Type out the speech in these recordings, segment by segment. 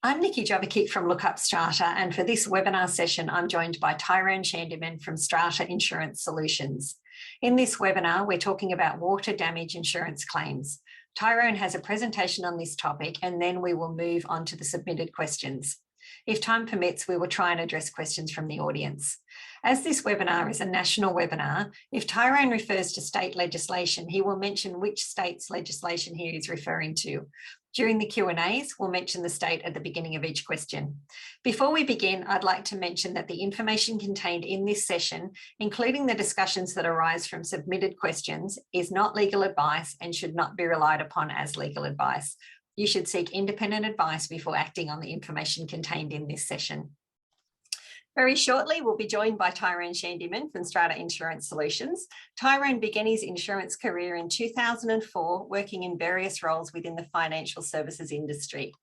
I'm Nikki Jovicic from LookUpStrata, and for this webinar session, I'm joined by Tyrone Shandiman from Strata Insurance Solutions. In this webinar, we're talking about water damage insurance claims. Tyrone has a presentation on this topic, and then we will move on to the submitted questions. If time permits, we will try and address questions from the audience. As this webinar is a national webinar, if Tyrone refers to state legislation, he will mention which state's legislation he is referring to. During the Q&As, we'll mention the state at the beginning of each question. Before we begin, I'd like to mention that the information contained in this session, including the discussions that arise from submitted questions, is not legal advice and should not be relied upon as legal advice. You should seek independent advice before acting on the information contained in this session. Very shortly, we'll be joined by Tyrone Shandiman from Strata Insurance Solutions. Tyrone began his insurance career in 2004, working in various roles within the financial services industry.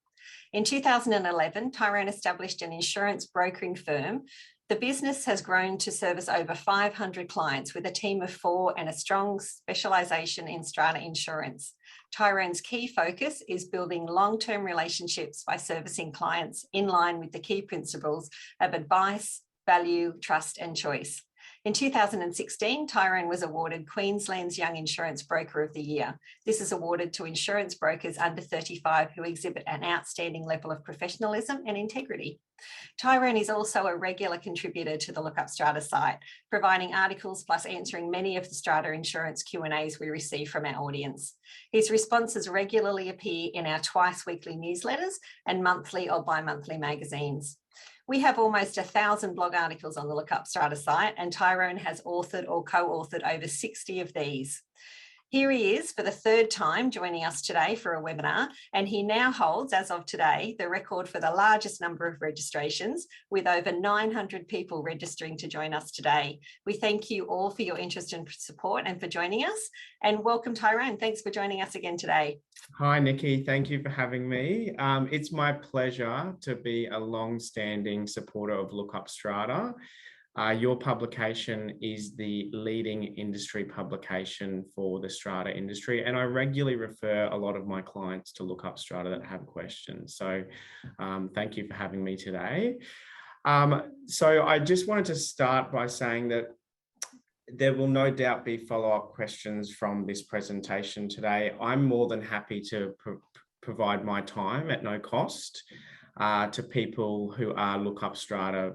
In 2011, Tyrone established an insurance brokering firm. The business has grown to service over 500 clients with a team of 4 and a strong specialisation in strata insurance. Tyrone's key focus is building long-term relationships by servicing clients in line with the key principles of advice, value, trust and choice. In 2016, Tyrone was awarded Queensland's Young Insurance Broker of the Year. This is awarded to insurance brokers under 35 who exhibit an outstanding level of professionalism and integrity. Tyrone is also a regular contributor to the LookUpStrata site, providing articles plus answering many of the Strata Insurance Q&As we receive from our audience. His responses regularly appear in our twice-weekly newsletters and monthly or bi-monthly magazines. We have almost 1,000 blog articles on the LookUpStrata site, and Tyrone has authored or co-authored over 60 of these. Here he is for the 3rd time joining us today for a webinar, and he now holds, as of today, the record for the largest number of registrations, with over 900 people registering to join us today. We thank you all for your interest and support and for joining us, and welcome Tyrone. Thanks for joining us again today. Hi, Nikki. Thank you for having me. It's my pleasure to be a long-standing supporter of LookUpStrata. Your publication is the leading industry publication for the strata industry, and I regularly refer a lot of my clients to LookUpStrata that have questions. So thank you for having me today. So I just wanted to start by saying that there will no doubt be follow-up questions from this presentation today. I'm more than happy to provide my time at no cost to people who are LookUpStrata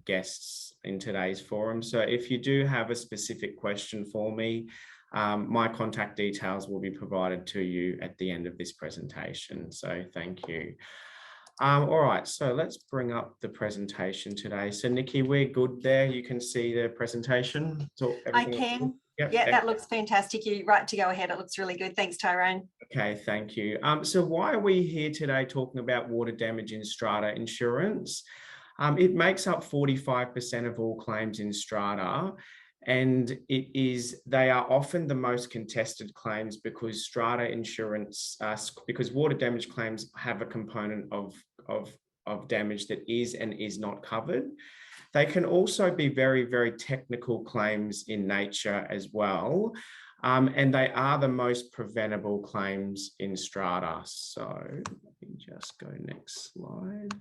guests in today's forum. So if you do have a specific question for me, my contact details will be provided to you at the end of this presentation. So thank you. All right, so let's bring up the presentation today. So Nikki, we're good there. You can see the presentation. So I can. Yep. Yeah, that looks fantastic. You're right to go ahead. It looks really good. Thanks, Tyrone. Okay, thank you. So why are we here today talking about water damage in strata insurance? It makes up 45% of all claims in strata, and they are often the most contested claims because strata insurance, because water damage claims have a component of damage that is and is not covered. They can also be very, very technical claims in nature as well. And they are the most preventable claims in strata. So let me just go next slide.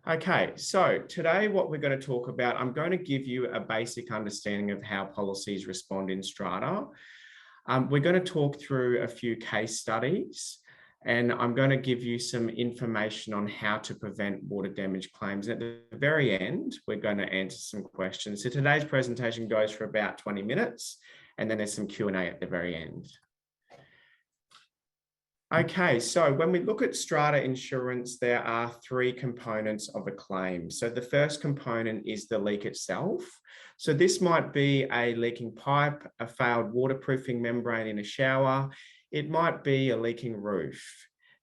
Okay, so today what we're going to talk about, I'm going to give you a basic understanding of how policies respond in strata. We're going to talk through a few case studies, and I'm going to give you some information on how to prevent water damage claims. At the very end, we're going to answer some questions. So today's presentation goes for about 20 minutes, and then there's some Q&A at the very end. Okay, so when we look at strata insurance, there are 3 components of a claim. So the first component is the leak itself. So this might be a leaking pipe, a failed waterproofing membrane in a shower. It might be a leaking roof.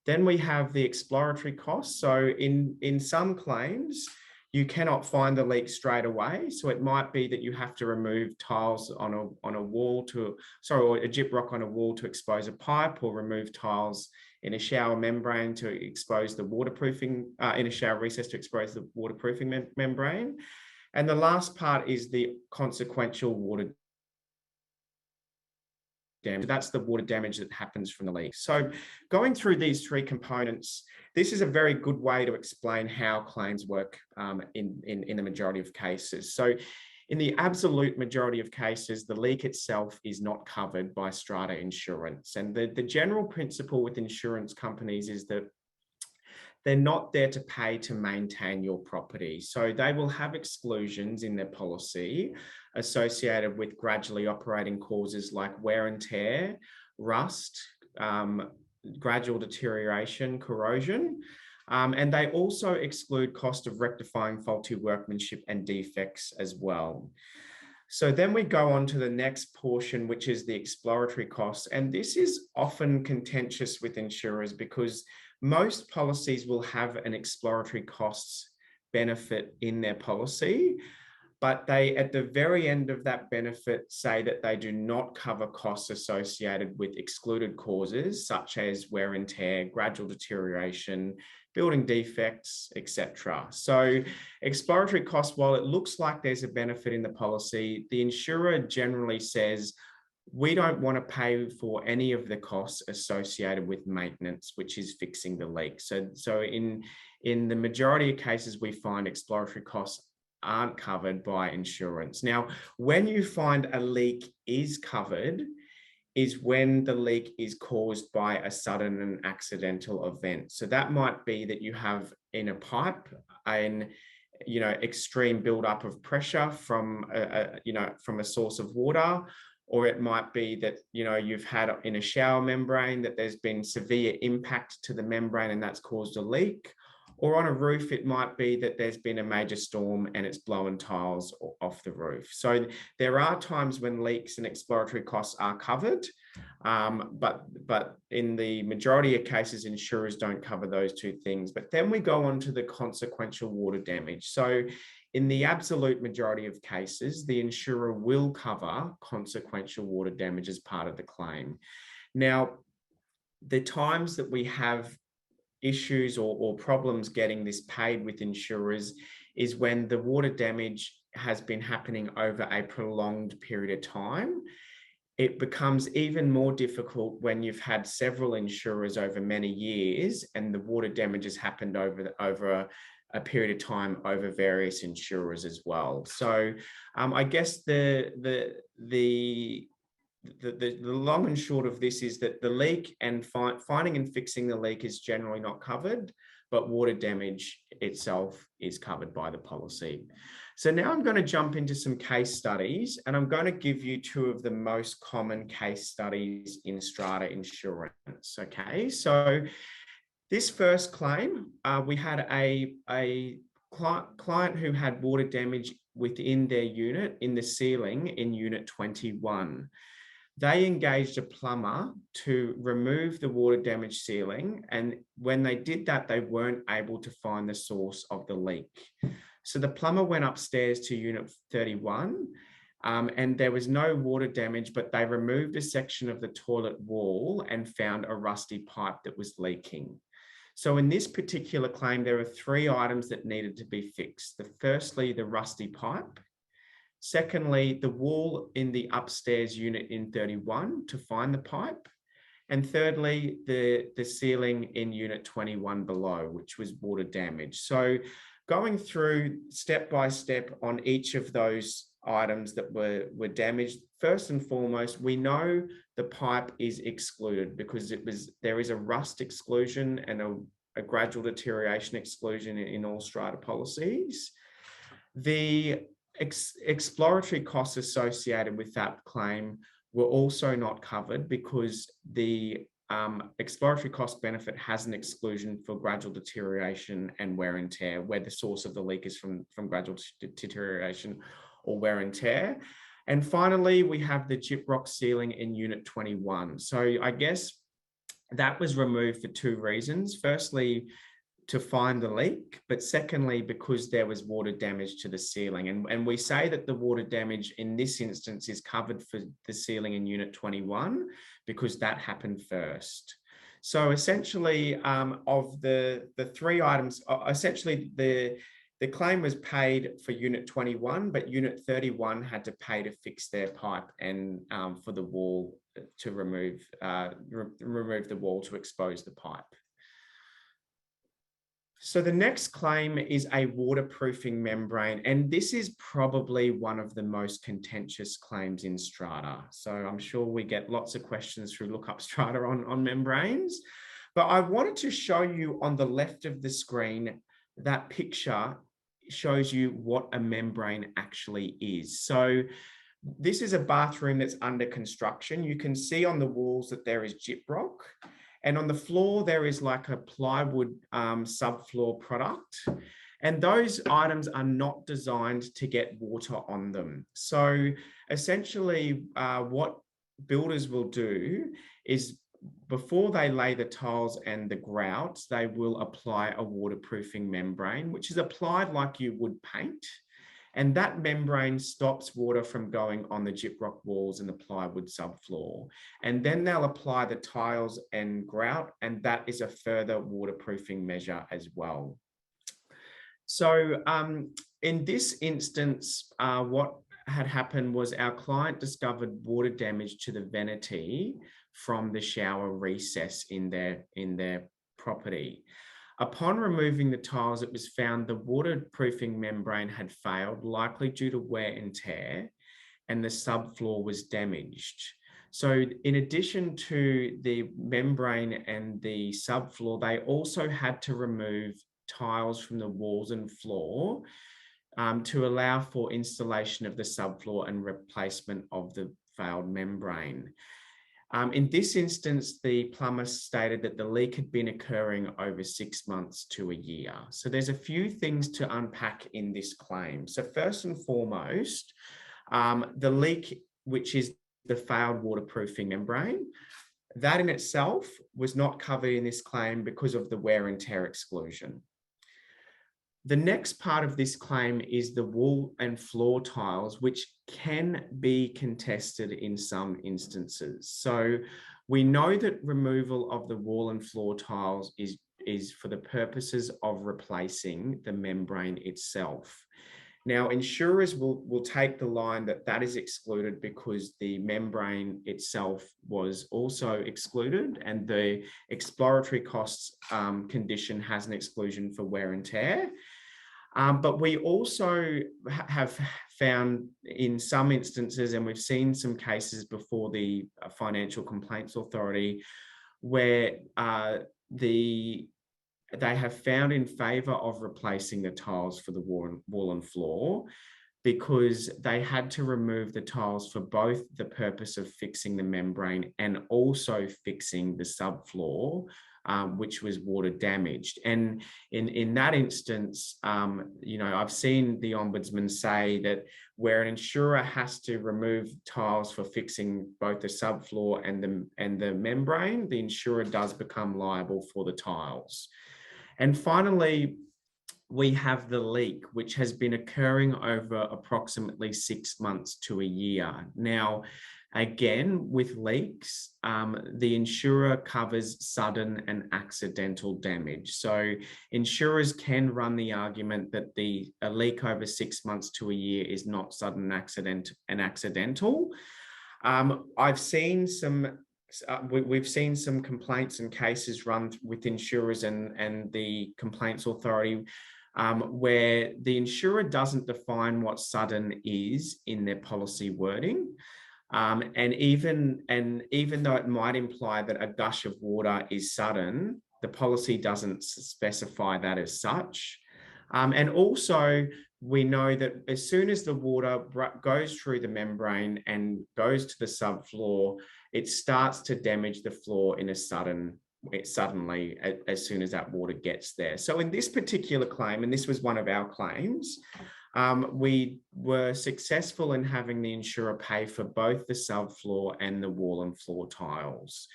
Then we have the exploratory costs. So in some claims, you cannot find the leak straight away. So it might be that you have to remove tiles on a wall or a gyp rock on a wall to expose a pipe, or remove tiles in a shower membrane to expose the waterproofing, in a shower recess to expose the waterproofing membrane. And the last part is the consequential water damage. That's the water damage that happens from the leak. So going through these three components, this is a very good way to explain how claims work in the majority of cases. So in the absolute majority of cases, the leak itself is not covered by strata insurance. And the general principle with insurance companies is that they're not there to pay to maintain your property. So they will have exclusions in their policy associated with gradually operating causes like wear and tear, rust, gradual deterioration, corrosion. And they also exclude cost of rectifying faulty workmanship and defects as well. So then we go on to the next portion, which is the exploratory costs. And this is often contentious with insurers because most policies will have an exploratory costs benefit in their policy, but they, at the very end of that benefit, say that they do not cover costs associated with excluded causes, such as wear and tear, gradual deterioration, building defects, etc. So exploratory costs, while it looks like there's a benefit in the policy, the insurer generally says, we don't want to pay for any of the costs associated with maintenance, which is fixing the leak. So in the majority of cases, we find exploratory costs aren't covered by insurance. Now, when you find a leak is covered, is when the leak is caused by a sudden and accidental event. So that might be that you have in a pipe an extreme buildup of pressure from a source of water, or it might be that you've had in a shower membrane that there's been severe impact to the membrane and that's caused a leak. Or on a roof, it might be that there's been a major storm and it's blown tiles off the roof. So there are times when leaks and exploratory costs are covered, but in the majority of cases, insurers don't cover those two things. But then we go on to the consequential water damage. So in the absolute majority of cases, the insurer will cover consequential water damage as part of the claim. Now, the times that we have issues or problems getting this paid with insurers is when the water damage has been happening over a prolonged period of time. It becomes even more difficult when you've had several insurers over many years and the water damage has happened over a period of time over various insurers as well. So I guess the long and short of this is that the leak and finding and fixing the leak is generally not covered, but water damage itself is covered by the policy. So now I'm going to jump into some case studies and I'm going to give you two of the most common case studies in strata insurance. Okay, so this first claim, we had a client who had water damage within their unit in the ceiling in unit 21. They engaged a plumber to remove the water damaged ceiling. And when they did that, they weren't able to find the source of the leak. So the plumber went upstairs to unit 31 and there was no water damage, but they removed a section of the toilet wall and found a rusty pipe that was leaking. So in this particular claim, there are three items that needed to be fixed. Firstly, the rusty pipe. Secondly, the wall in the upstairs unit in 31 to find the pipe. And thirdly, the ceiling in unit 21 below, which was water damage. So going through step by step on each of those items that were damaged, first and foremost, we know the pipe is excluded because there is a rust exclusion and a gradual deterioration exclusion in all strata policies. The exploratory costs associated with that claim were also not covered because the exploratory cost benefit has an exclusion for gradual deterioration and wear and tear, where the source of the leak is from gradual deterioration or wear and tear. And finally, we have the gyprock ceiling in unit 21. So I guess that was removed for two reasons. Firstly, to find the leak, but secondly, because there was water damage to the ceiling. And we say that the water damage in this instance is covered for the ceiling in unit 21 because that happened first. So essentially, of the three items, essentially the claim was paid for unit 21, but unit 31 had to pay to fix their pipe and for the wall remove the wall to expose the pipe. So the next claim is a waterproofing membrane, and this is probably one of the most contentious claims in Strata. So I'm sure we get lots of questions through LookUpStrata on membranes, but I wanted to show you on the left of the screen, that picture shows you what a membrane actually is. So this is a bathroom that's under construction. You can see on the walls that there is gyprock. And on the floor, there is like a plywood subfloor product. And those items are not designed to get water on them. So essentially, what builders will do is before they lay the tiles and the grout, they will apply a waterproofing membrane, which is applied like you would paint. And that membrane stops water from going on the gyprock walls and the plywood subfloor. And then they'll apply the tiles and grout, and that is a further waterproofing measure as well. So in this instance, what had happened was our client discovered water damage to the vanity from the shower recess in their property. Upon removing the tiles, it was found the waterproofing membrane had failed, likely due to wear and tear, and the subfloor was damaged. So in addition to the membrane and the subfloor, they also had to remove tiles from the walls and floor to allow for installation of the subfloor and replacement of the failed membrane. In this instance, the plumber stated that the leak had been occurring over 6 months to a year. So there's a few things to unpack in this claim. So first and foremost, the leak, which is the failed waterproofing membrane, that in itself was not covered in this claim because of the wear and tear exclusion. The next part of this claim is the wall and floor tiles, which can be contested in some instances. So we know that removal of the wall and floor tiles is for the purposes of replacing the membrane itself. Now, insurers will take the line that that is excluded because the membrane itself was also excluded, and the exploratory costs condition has an exclusion for wear and tear. But we also have found in some instances, and we've seen some cases before the Financial Complaints Authority, where they have found in favour of replacing the tiles for the wall and floor, because they had to remove the tiles for both the purpose of fixing the membrane and also fixing the subfloor, which was water damaged. And in that instance, I've seen the Ombudsman say that where an insurer has to remove tiles for fixing both the subfloor and the membrane, the insurer does become liable for the tiles. And finally, we have the leak, which has been occurring over approximately 6 months to a year. Now, again, with leaks, the insurer covers sudden and accidental damage. So insurers can run the argument that a leak over 6 months to a year is not sudden and accidental. I've seen we've seen some complaints and cases run with insurers and the Complaints Authority where the insurer doesn't define what sudden is in their policy wording. And even though it might imply that a gush of water is sudden, the policy doesn't specify that as such. And also, we know that as soon as the water goes through the membrane and goes to the subfloor, it starts to damage the floor in a suddenly as soon as that water gets there. So in this particular claim, and this was one of our claims, we were successful in having the insurer pay for both the subfloor and the wall and floor tiles.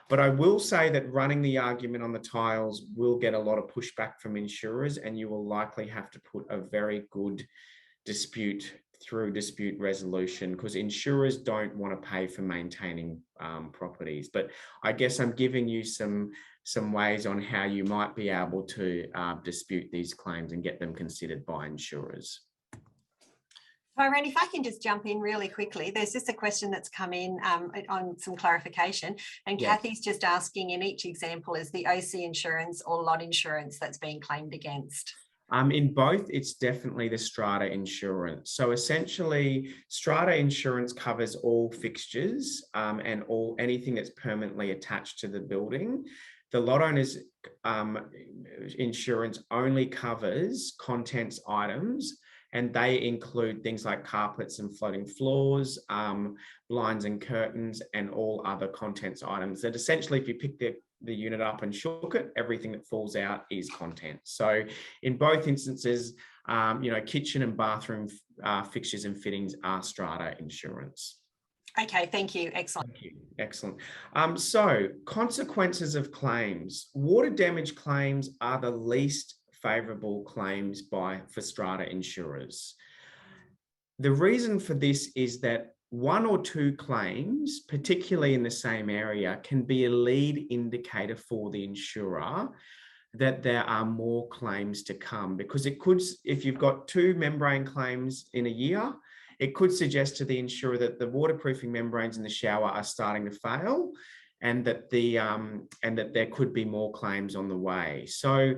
But I will say that running the argument on the tiles will get a lot of pushback from insurers, and you will likely have to put a very good dispute through dispute resolution, because insurers don't want to pay for maintaining properties. But I guess I'm giving you some ways on how you might be able to dispute these claims and get them considered by insurers. Tyrone, if I can just jump in really quickly, there's just a question that's come in on some clarification, and Yes. Kathy's just asking, in each example, is the OC insurance or lot insurance that's being claimed against? In both, it's definitely the strata insurance. So essentially, strata insurance covers all fixtures and anything that's permanently attached to the building. The lot owner's insurance only covers contents items, and they include things like carpets and floating floors, blinds and curtains, and all other contents items that essentially, if you pick the unit up and shook it, everything that falls out is content. So in both instances, kitchen and bathroom fixtures and fittings are strata insurance. Okay, thank you. Excellent. Thank you. Excellent. So consequences of claims. Water damage claims are the least favourable claims for strata insurers. The reason for this is that one or two claims, particularly in the same area, can be a lead indicator for the insurer that there are more claims to come, because it could, if you've got 2 membrane claims in a year, it could suggest to the insurer that the waterproofing membranes in the shower are starting to fail, and that there could be more claims on the way. So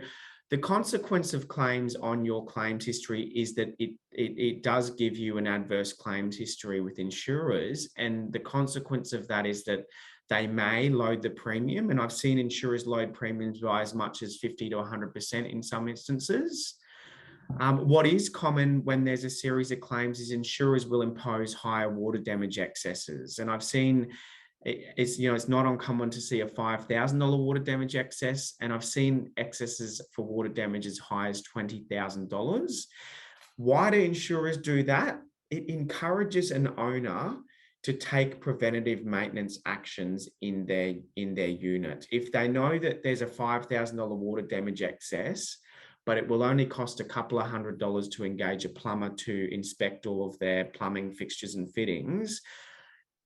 the consequence of claims on your claims history is that it does give you an adverse claims history with insurers. And the consequence of that is that they may load the premium. And I've seen insurers load premiums by as much as 50 to 100% in some instances. What is common when there's a series of claims is insurers will impose higher water damage excesses. And I've seen it's not uncommon to see a $5,000 water damage excess, and I've seen excesses for water damage as high as $20,000. Why do insurers do that? It encourages an owner to take preventative maintenance actions in their unit. If they know that there's a $5,000 water damage excess, but it will only cost a couple of $100 to engage a plumber to inspect all of their plumbing fixtures and fittings,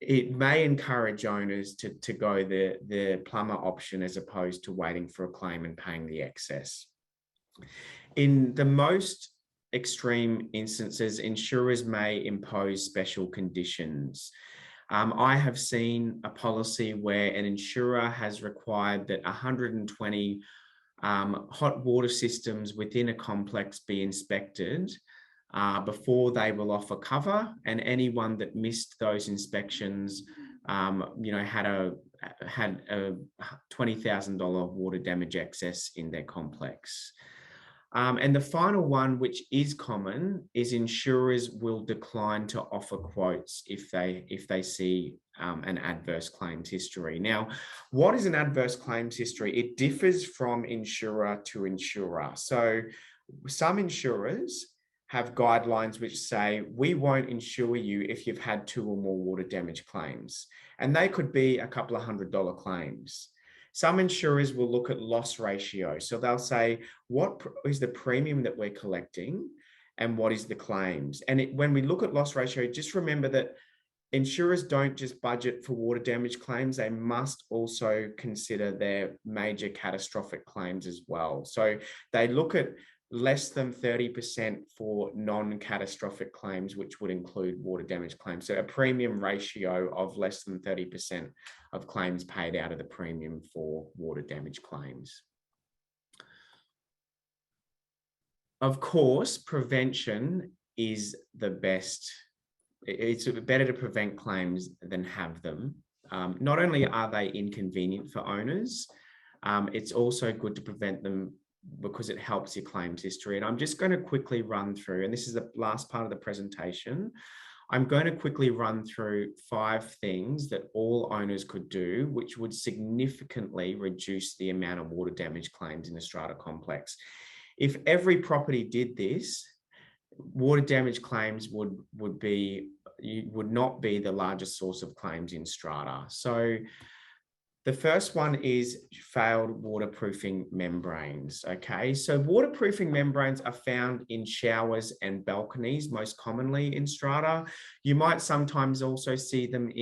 it may encourage owners to go the plumber option as opposed to waiting for a claim and paying the excess. In the most extreme instances, insurers may impose special conditions. I have seen a policy where an insurer has required that 120 hot water systems within a complex be inspected before they will offer cover, and anyone that missed those inspections, had a $20,000 water damage excess in their complex. And the final one, which is common, is insurers will decline to offer quotes if they see an adverse claims history. Now, what is an adverse claims history? It differs from insurer to insurer. So some insurers have guidelines which say, we won't insure you if you've had 2 or more water damage claims. And they could be a couple of $100 claims. Some insurers will look at loss ratio. So they'll say, what is the premium that we're collecting and what is the claims? And when we look at loss ratio, just remember that insurers don't just budget for water damage claims. They must also consider their major catastrophic claims as well. So they look at less than 30% for non-catastrophic claims, which would include water damage claims. So a premium ratio of less than 30% of claims paid out of the premium for water damage claims. Of course, prevention is the best. It's better to prevent claims than have them. Not only are they inconvenient for owners, it's also good to prevent them because it helps your claims history. And I'm just going to quickly run through, and this is the last part of the presentation. I'm going to quickly run through 5 things that all owners could do, which would significantly reduce the amount of water damage claims in a strata complex. If every property did this, water damage claims would not be the largest source of claims in strata. So the first one is failed waterproofing membranes. Okay, so waterproofing membranes are found in showers and balconies, most commonly in strata. You might sometimes also see them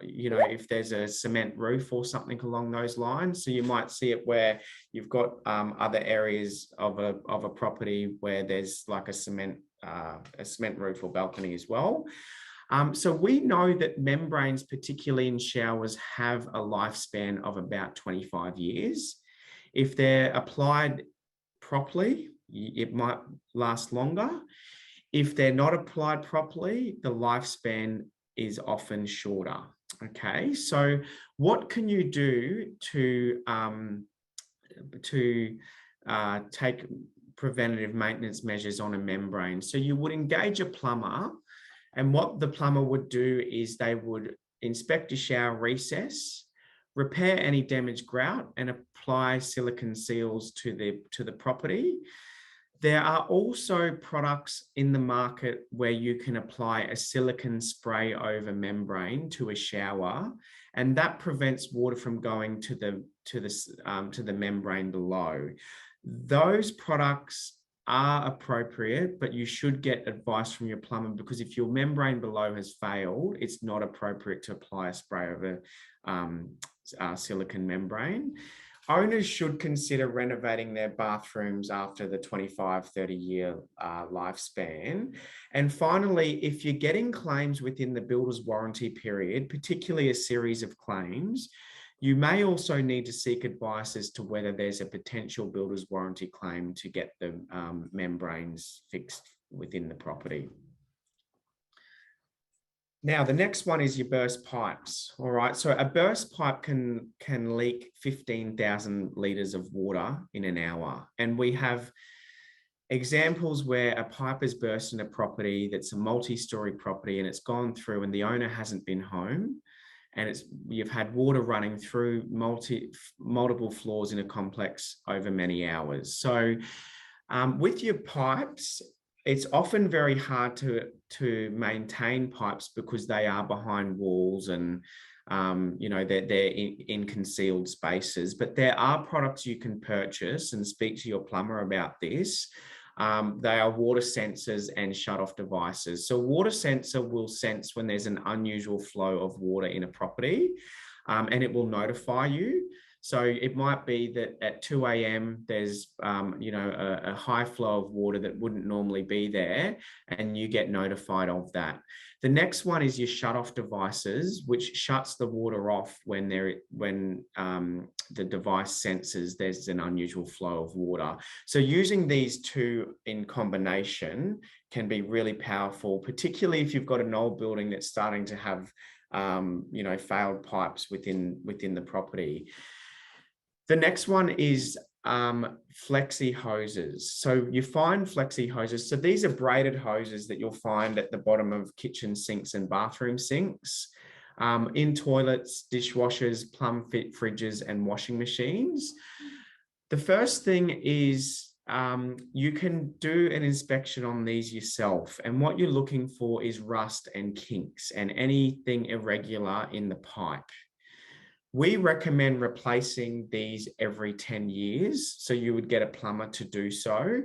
if there's a cement roof or something along those lines. So you might see it where you've got other areas of a property where there's like a cement a cement roof or balcony as well. So we know that membranes, particularly in showers, have a lifespan of about 25 years. If they're applied properly, it might last longer. If they're not applied properly, the lifespan is often shorter. Okay, so what can you do to take preventative maintenance measures on a membrane? So you would engage a plumber, and what the plumber would do is they would inspect your shower recess, repair any damaged grout, and apply silicone seals to the property. There are also products in the market where you can apply a silicone spray over membrane to a shower, and that prevents water from going to the membrane below. Those products are appropriate, but you should get advice from your plumber, because if your membrane below has failed, it's not appropriate to apply a spray over silicone membrane. Owners should consider renovating their bathrooms after the 25-30 year lifespan. And finally, if you're getting claims within the builder's warranty period, particularly a series of claims, you may also need to seek advice as to whether there's a potential builder's warranty claim to get the membranes fixed within the property. Now, the next one is your burst pipes. All right, so a burst pipe can leak 15,000 litres of water in an hour. And we have examples where a pipe has burst in a property that's a multi-storey property and it's gone through and the owner hasn't been home, and you've had water running through multiple floors in a complex over many hours. So with your pipes, it's often very hard to maintain pipes because they are behind walls and they're in concealed spaces. But there are products you can purchase, and speak to your plumber about this. They are water sensors and shut-off devices. So water sensor will sense when there's an unusual flow of water in a property, and it will notify you. So it might be that at 2 a.m. there's a high flow of water that wouldn't normally be there, and you get notified of that. The next one is your shut-off devices, which shuts the water off when the device senses there's an unusual flow of water. So using these two in combination can be really powerful, particularly if you've got an old building that's starting to have failed pipes within the property. The next one is flexi hoses. So you find flexi hoses. So these are braided hoses that you'll find at the bottom of kitchen sinks and bathroom sinks, in toilets, dishwashers, plumb fit fridges, and washing machines. The first thing is you can do an inspection on these yourself. And what you're looking for is rust and kinks and anything irregular in the pipe. We recommend replacing these every 10 years. So you would get a plumber to do so.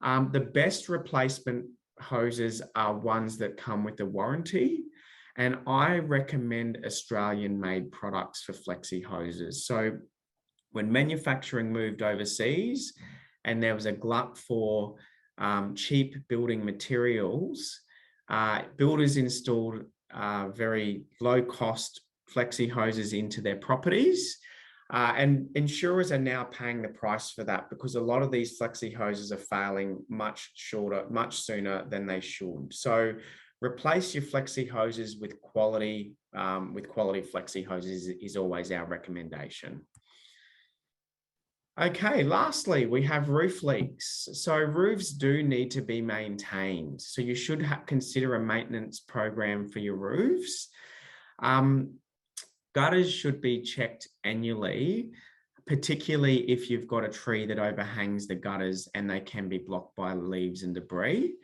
The best replacement hoses are ones that come with a warranty. And I recommend Australian-made products for flexi hoses. So when manufacturing moved overseas and there was a glut for cheap building materials, builders installed very low-cost flexi hoses into their properties, and insurers are now paying the price for that, because a lot of these flexi hoses are failing much sooner than they should. So replace your flexi hoses with quality flexi hoses is always our recommendation. Okay, lastly, we have roof leaks. So roofs do need to be maintained. So you should consider a maintenance program for your roofs. Gutters should be checked annually, particularly if you've got a tree that overhangs the gutters and they can be blocked by leaves and debris.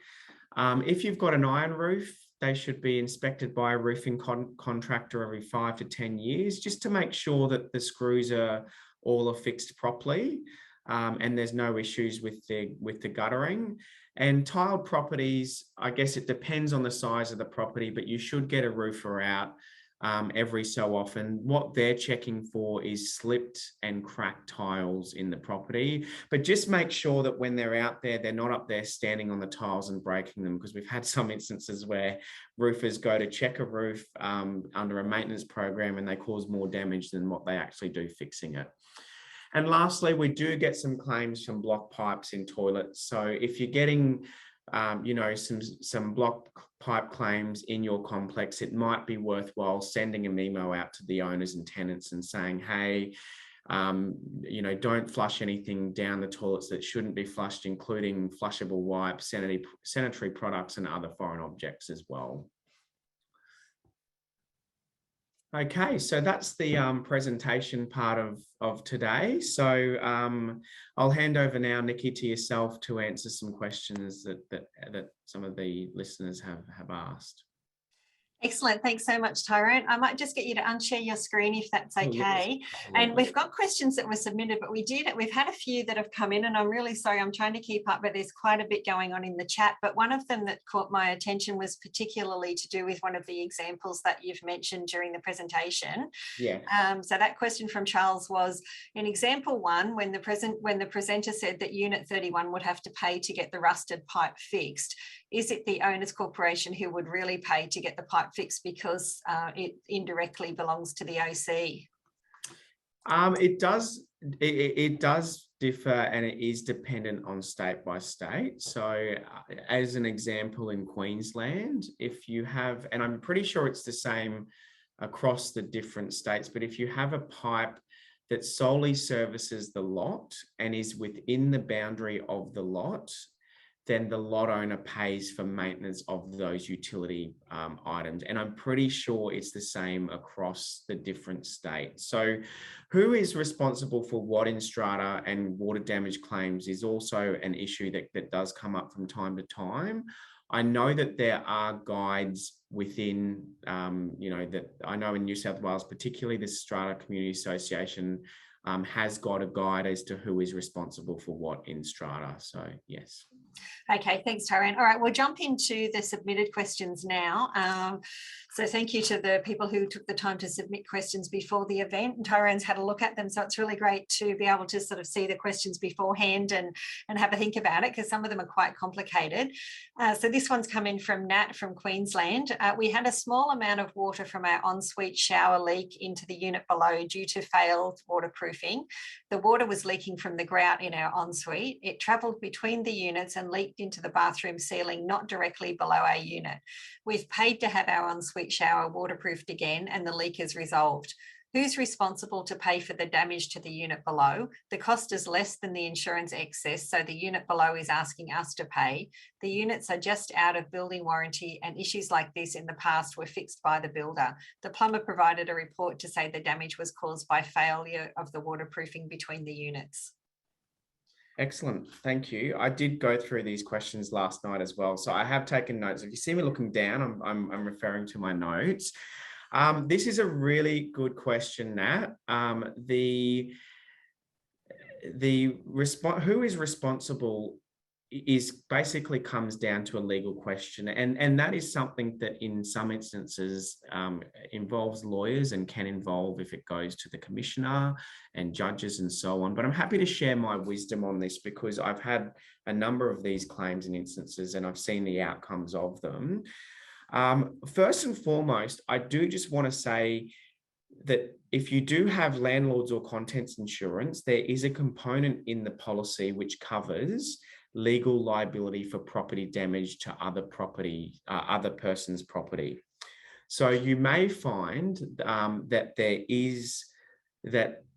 If you've got an iron roof, they should be inspected by a roofing contractor every 5 to 10 years, just to make sure that the screws are all fixed properly, and there's no issues with the guttering. And tiled properties, I guess it depends on the size of the property, but you should get a roofer out every so often. What they're checking for is slipped and cracked tiles in the property, but just make sure that when they're out there, they're not up there standing on the tiles and breaking them, because we've had some instances where roofers go to check a roof under a maintenance program and they cause more damage than what they actually do fixing it. And lastly, we do get some claims from block pipes in toilets. So if you're getting some block pipe claims in your complex, it might be worthwhile sending a memo out to the owners and tenants and saying, hey, don't flush anything down the toilets that shouldn't be flushed, including flushable wipes, sanitary products, and other foreign objects as well. Okay, so that's the presentation part of today. So I'll hand over now, Nikki, to yourself to answer some questions that some of the listeners have asked. Excellent. Thanks so much, Tyrone. I might just get you to unshare your screen if that's okay. Yes. And we've got questions that were submitted, but we've had a few that have come in, and I'm really sorry, I'm trying to keep up, but there's quite a bit going on in the chat. But one of them that caught my attention was particularly to do with one of the examples that you've mentioned during the presentation. Yeah. So that question from Charles was, in example 1, when the presenter said that unit 31 would have to pay to get the rusted pipe fixed, is it the owner's corporation who would really pay to get the pipe fixed because it indirectly belongs to the OC? It does differ, and it is dependent on state by state. So as an example, in Queensland, if you have, and I'm pretty sure it's the same across the different states, but if you have a pipe that solely services the lot and is within the boundary of the lot, then the lot owner pays for maintenance of those utility items. And I'm pretty sure it's the same across the different states. So who is responsible for what in strata and water damage claims is also an issue that does come up from time to time. I know that there are guides within, that I know in New South Wales, particularly the Strata Community Association has got a guide as to who is responsible for what in strata. So yes. Okay, thanks, Tyrone. All right, we'll jump into the submitted questions now. So thank you to the people who took the time to submit questions before the event, and Tyrone's had a look at them. So it's really great to be able to sort of see the questions beforehand and have a think about it, because some of them are quite complicated. So this one's come in from Nat from Queensland. We had a small amount of water from our ensuite shower leak into the unit below due to failed waterproofing. The water was leaking from the grout in our ensuite. It travelled between the units and leaked into the bathroom ceiling, not directly below our unit. We've paid to have our ensuite shower waterproofed again, and the leak is resolved. Who's responsible to pay for the damage to the unit below? The cost is less than the insurance excess, so the unit below is asking us to pay. The units are just out of building warranty, and issues like this in the past were fixed by the builder. The plumber provided a report to say the damage was caused by failure of the waterproofing between the units. Excellent, thank you. I did go through these questions last night as well, so I have taken notes. If you see me looking down, I'm referring to my notes. This is a really good question, Nat. Who is responsible is basically comes down to a legal question, and that is something that in some instances involves lawyers and can involve if it goes to the commissioner and judges and so on. But I'm happy to share my wisdom on this, because I've had a number of these claims and instances and I've seen the outcomes of them. First and foremost, I do just want to say that if you do have landlords or contents insurance, there is a component in the policy which covers legal liability for property damage to other person's property. So you may find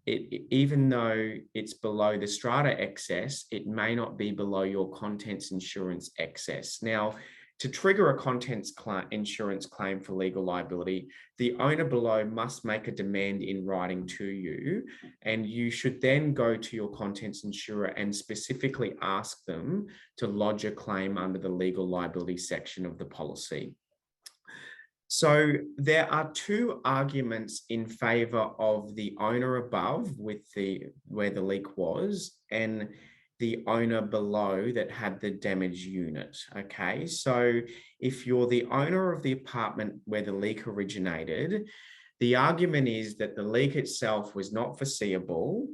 even though it's below the strata excess, it may not be below your contents insurance excess. Now, to trigger a contents insurance claim for legal liability, the owner below must make a demand in writing to you, and you should then go to your contents insurer and specifically ask them to lodge a claim under the legal liability section of the policy. So there are two arguments in favour of the owner above with where the leak was, and the owner below that had the damaged unit. Okay, so if you're the owner of the apartment where the leak originated, the argument is that the leak itself was not foreseeable.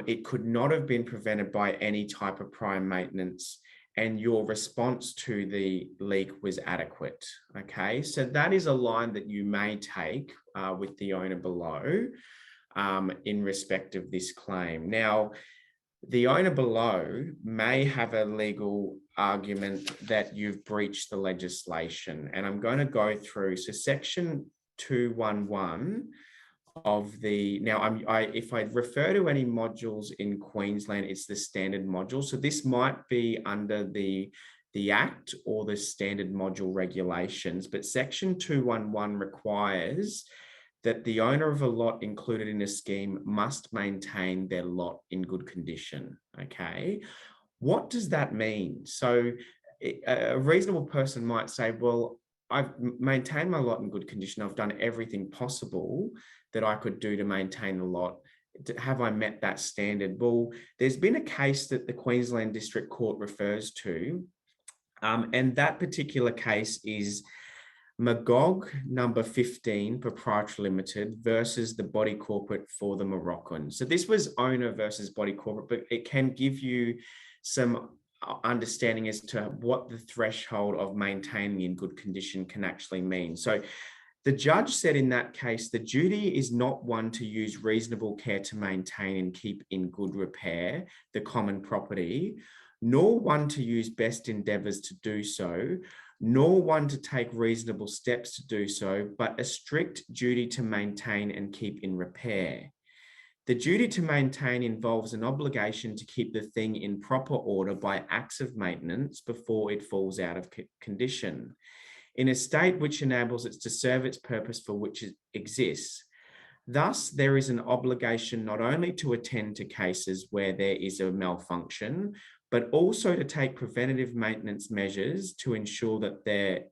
It could not have been prevented by any type of prior maintenance, and your response to the leak was adequate. Okay, so that is a line that you may take with the owner below in respect of this claim. Now, the owner below may have a legal argument that you've breached the legislation, and I'm going to go through. So section 211 of the, now if I refer to any modules in Queensland, it's the standard module. So this might be under the Act or the standard module regulations, but section 211 requires that the owner of a lot included in a scheme must maintain their lot in good condition. Okay, what does that mean? So a reasonable person might say, well, I've maintained my lot in good condition. I've done everything possible that I could do to maintain the lot. Have I met that standard? Well, there's been a case that the Queensland District Court refers to, and that particular case is Magog number 15 Proprietary Limited versus the body corporate for the Moroccan. So this was owner versus body corporate, but it can give you some understanding as to what the threshold of maintaining in good condition can actually mean. So the judge said in that case, the duty is not one to use reasonable care to maintain and keep in good repair the common property, nor one to use best endeavours to do so, nor one to take reasonable steps to do so, but a strict duty to maintain and keep in repair. The duty to maintain involves an obligation to keep the thing in proper order by acts of maintenance before it falls out of condition, in a state which enables it to serve its purpose for which it exists. Thus, there is an obligation not only to attend to cases where there is a malfunction, but also to take preventative maintenance measures to ensure that there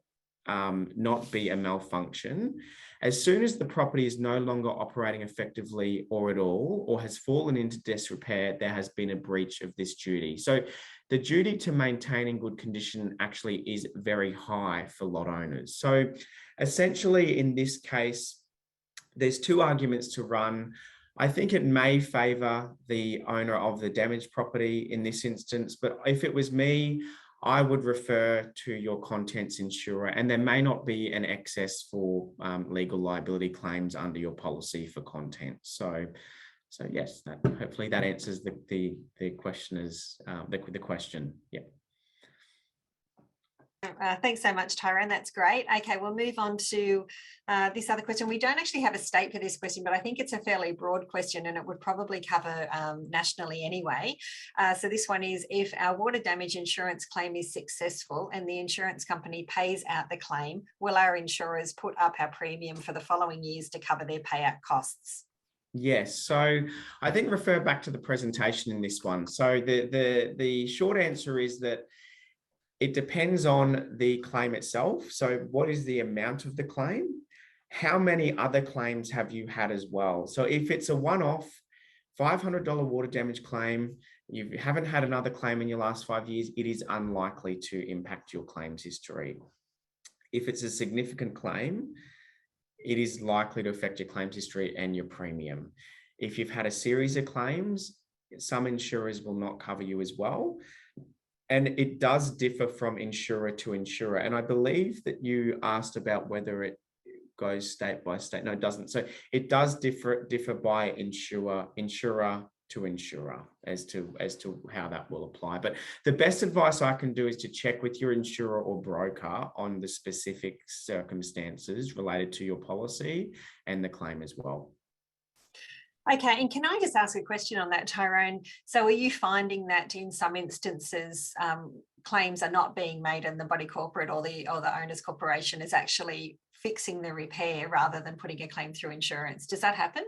not be a malfunction. As soon as the property is no longer operating effectively or at all, or has fallen into disrepair, there has been a breach of this duty. So the duty to maintain in good condition actually is very high for lot owners. So essentially in this case, there's two arguments to run. I think it may favour the owner of the damaged property in this instance, but if it was me, I would refer to your contents insurer, and there may not be an excess for legal liability claims under your policy for contents. So yes, hopefully that answers the questioner's the question. Yeah. Thanks so much, Tyrone. That's great. Okay, we'll move on to this other question. We don't actually have a state for this question, but I think it's a fairly broad question and it would probably cover nationally anyway. So this one is, if our water damage insurance claim is successful and the insurance company pays out the claim, will our insurers put up our premium for the following years to cover their payout costs? Yes, so I think refer back to the presentation in this one. So the short answer is that it depends on the claim itself. So what is the amount of the claim? How many other claims have you had as well? So if it's a one-off $500 water damage claim, you haven't had another claim in your last 5 years, it is unlikely to impact your claims history. If it's a significant claim, it is likely to affect your claims history and your premium. If you've had a series of claims, some insurers will not cover you as well. And it does differ from insurer to insurer. And I believe that you asked about whether it goes state by state. No, it doesn't. So it does differ by insurer to insurer as to how that will apply. But the best advice I can do is to check with your insurer or broker on the specific circumstances related to your policy and the claim as well. Okay, and can I just ask a question on that, Tyrone? So are you finding that in some instances claims are not being made and the body corporate or the owner's corporation is actually fixing the repair rather than putting a claim through insurance? Does that happen?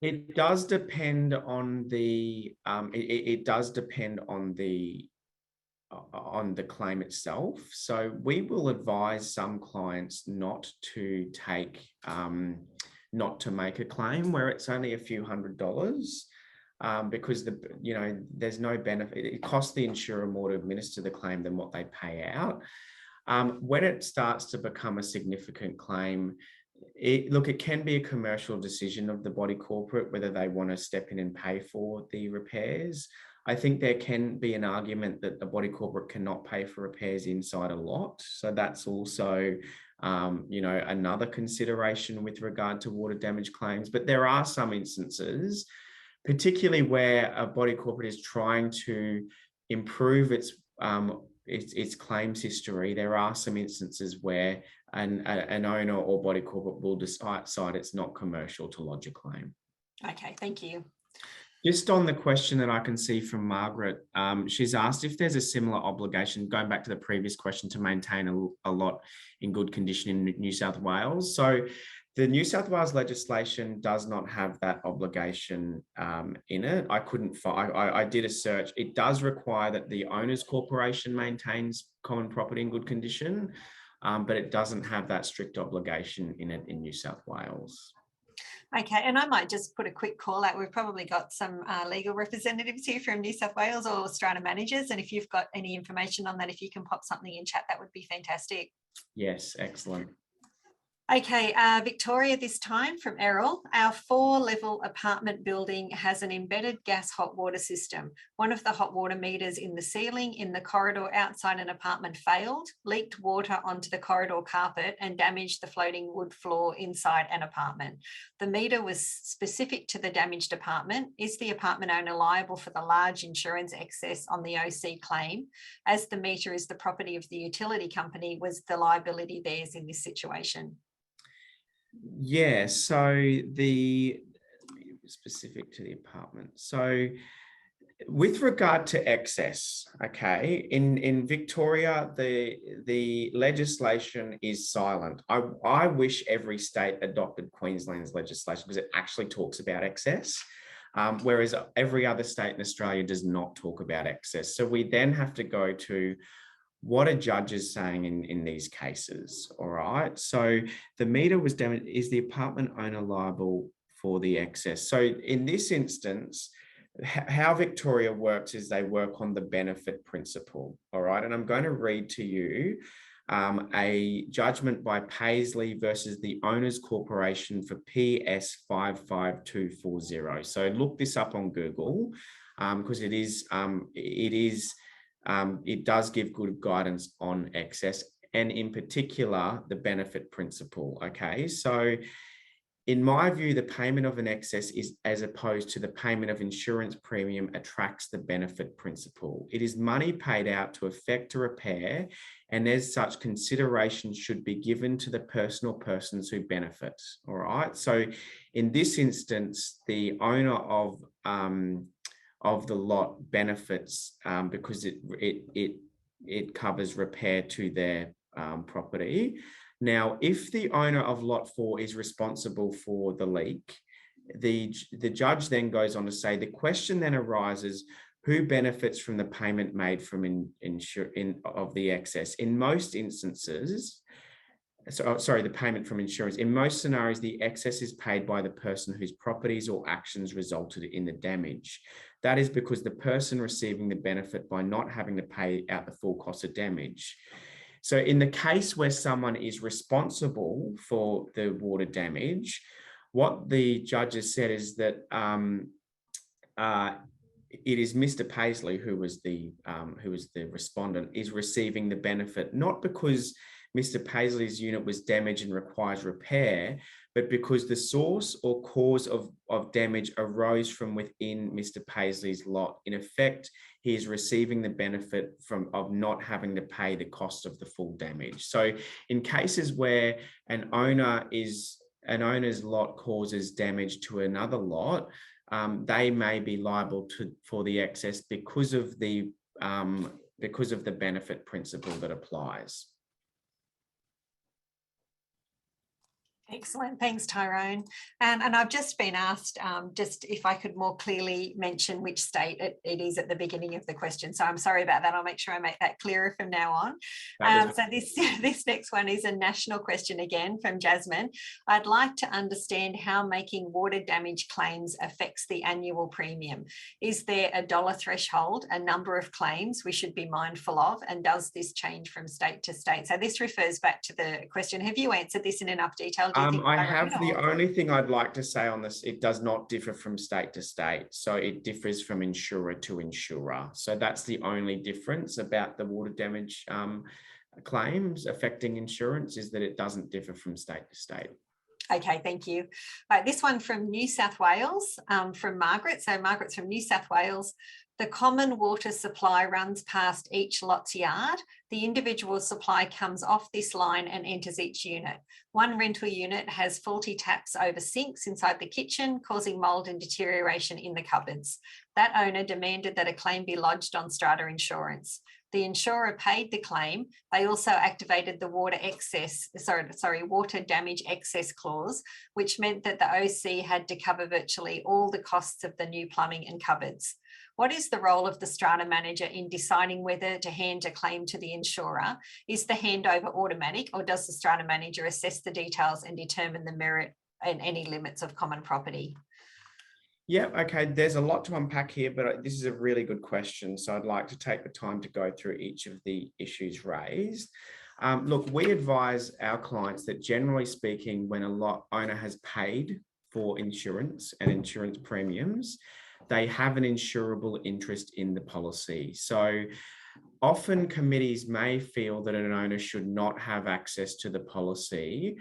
It does depend on the it does depend on the claim itself. So we will advise some clients not to take not to make a claim where it's only a few $100s. because there's no benefit. It costs the insurer more to administer the claim than what they pay out. When it starts to become a significant claim, it can be a commercial decision of the body corporate whether they want to step in and pay for the repairs. I think there can be an argument that the body corporate cannot pay for repairs inside a lot. So that's also, another consideration with regard to water damage claims. But there are some instances, particularly where a body corporate is trying to improve its claims history. There are some instances where an owner or body corporate will decide it's not commercial to lodge a claim. Okay, thank you. Just on the question that I can see from Margaret, she's asked if there's a similar obligation, going back to the previous question, to maintain a lot in good condition in New South Wales. So the New South Wales legislation does not have that obligation in it. I did a search. It does require that the owner's corporation maintains common property in good condition, but it doesn't have that strict obligation in it in New South Wales. Okay, and I might just put a quick call out. We've probably got some legal representatives here from New South Wales or Strata managers, and if you've got any information on that, if you can pop something in chat, that would be fantastic. Yes, excellent. Okay, Victoria this time from Errol. Our 4-level apartment building has an embedded gas hot water system. One of the hot water meters in the ceiling in the corridor outside an apartment failed, leaked water onto the corridor carpet and damaged the floating wood floor inside an apartment. The meter was specific to the damaged apartment. Is the apartment owner liable for the large insurance excess on the OC claim? As the meter is the property of the utility company, was the liability theirs in this situation? Yeah, so specific to the apartment. So with regard to excess, okay, in Victoria, the legislation is silent. I wish every state adopted Queensland's legislation because it actually talks about excess, whereas every other state in Australia does not talk about excess. So we then have to go to what are judges saying in these cases, all right? So the meter was damaged. Is the apartment owner liable for the excess? So in this instance, how Victoria works is they work on the benefit principle, all right? And I'm going to read to you a judgment by Paisley versus the Owners Corporation for PS 55240. So look this up on Google because it does give good guidance on excess and in particular the benefit principle. Okay, so in my view, the payment of an excess is as opposed to the payment of insurance premium attracts the benefit principle. It is money paid out to effect a repair, and as such, consideration should be given to the personal persons who benefit. All right. So in this instance, the owner of the lot benefits because it covers repair to their property. Now, if the owner of lot 4 is responsible for the leak, the judge then goes on to say the question then arises: who benefits from the payment made from of the excess? In most instances, the payment from insurance. In most scenarios, the excess is paid by the person whose properties or actions resulted in the damage. That is because the person receiving the benefit by not having to pay out the full cost of damage. So in the case where someone is responsible for the water damage, what the judge has said is that it is Mr. Paisley who was the respondent is receiving the benefit, not because Mr. Paisley's unit was damaged and requires repair, but because the source or cause of damage arose from within Mr. Paisley's lot. In effect, he is receiving the benefit of not having to pay the cost of the full damage. So in cases where an owner's lot causes damage to another lot, they may be liable for the excess because of the benefit principle that applies. Excellent. Thanks, Tyrone. And I've just been asked just if I could more clearly mention which state it is at the beginning of the question. So I'm sorry about that. I'll make sure I make that clearer from now on. So this next one is a national question again from Jasmine. I'd like to understand how making water damage claims affects the annual premium. Is there a dollar threshold, a number of claims we should be mindful of? And does this change from state to state? So this refers back to the question. Have you answered this in enough detail? I have the only thing I'd like to say on this, it does not differ from state to state. So it differs from insurer to insurer. So that's the only difference about the water damage claims affecting insurance, is that it doesn't differ from state to state. Okay, thank you. All right, this one from New South Wales, from Margaret. So Margaret's from New South Wales. The common water supply runs past each lot's yard. The individual supply comes off this line and enters each unit. One rental unit has faulty taps over sinks inside the kitchen, causing mould and deterioration in the cupboards. That owner demanded that a claim be lodged on Strata insurance. The insurer paid the claim. They also activated the water damage excess clause, which meant that the OC had to cover virtually all the costs of the new plumbing and cupboards. What is the role of the Strata manager in deciding whether to hand a claim to the insurer? Is the handover automatic, or does the Strata manager assess the details and determine the merit and any limits of common property? Yeah, okay, there's a lot to unpack here, but this is a really good question. So I'd like to take the time to go through each of the issues raised. Look, we advise our clients that generally speaking, when a lot owner has paid for insurance and insurance premiums, they have an insurable interest in the policy. So often committees may feel that an owner should not have access to the policy,